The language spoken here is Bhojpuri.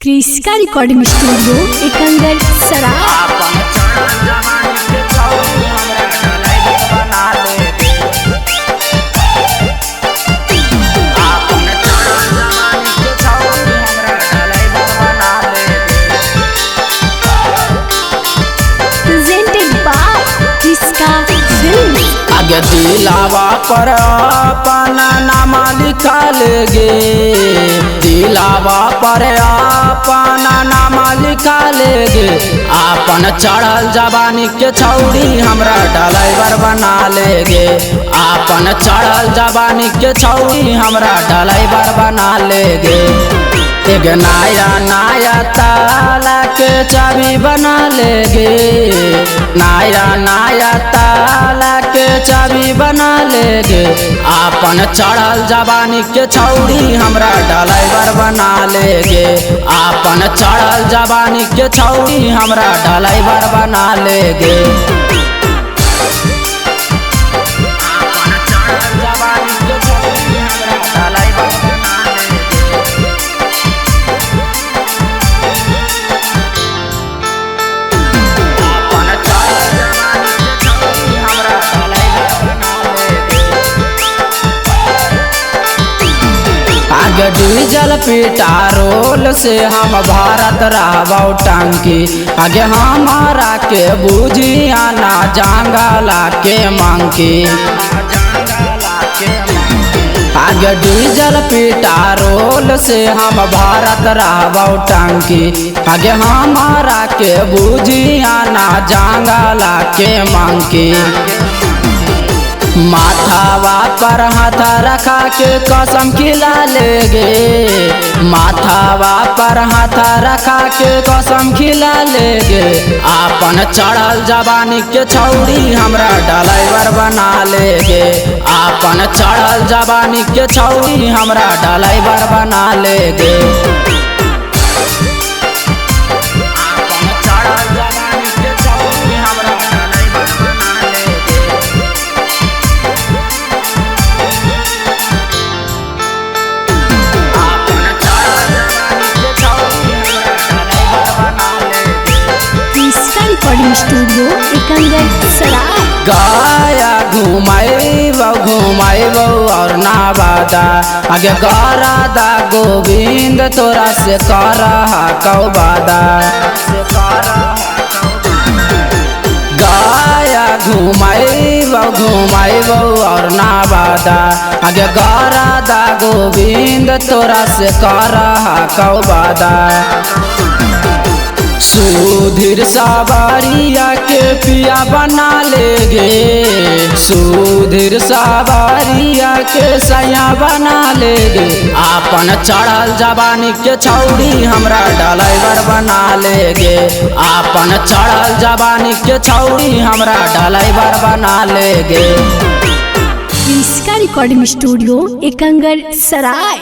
क्रिस्का रिकॉर्डिंग स्टूडियो एकंगर सराय। Presented by Kriska film. आगे दिलावा पर अपना नाम लिखा लेगे, दिलावा पर अपना नाम लिखा लेगे। अपन चढ़ल जवानी के छौड़ी हमरा ड्राइवर बना लेगे, अपन चढ़ल जवानी के छौड़ी हमरा ड्राइवर बना लेगे। एक नया नया ताला के चाबी बना लेगे, नया नया ताला के चाबी बना लेगे। अपन चढ़ल जवानी के छौड़ी हमरा ड्राइवर बना लेगे, अपन चढ़ल जवानी के छौड़ी हमरा ड्राइवर बना लेगे। आगे डीजल पेट्रोल से हम भारत रहबौ टंकी, आगे हमारा के बुझिया ना जंगला के मंकी। आगे डीजल पेट्रोल से हम भारत रहबौ टंकी, आगे हमारा के बुझिया ना जंगला के मंकी। माथावा पर हाथ रखा के कसम खिला लेगे, माथावा पर हाथ रखा के कसम खिला लेगे। अपन चढ़ल जवानी के छौड़ी हमरा ड्राइवर बना लेगे, अपन चढ़ल जवानी के छौड़ी हमरा ड्राइवर बना लेगे। रिकॉर्डिंग स्टूडियो एकंगर सराय। गाया घुमाइबौ और ना बादा, आगे गरादा गोविंद तोरा से करहा कौ बादा। गाया घुमाइबौ और ना बादा, आगे गरादा गोविंद तोरा से करहा कौ बादा। सुधीर सवारिया के पिया बना लेगे, सुधीर सवारिया के सैया बना लेगे। अपन चढ़ल जवानी के छौड़ी हमरा ड्राइवर बना लेगे, अपन चढ़ल जवानी के छौड़ी हमरा ड्राइवर बना लेगे। क्रिस्का रिकॉर्डिंग स्टूडियो एकंगर सराय।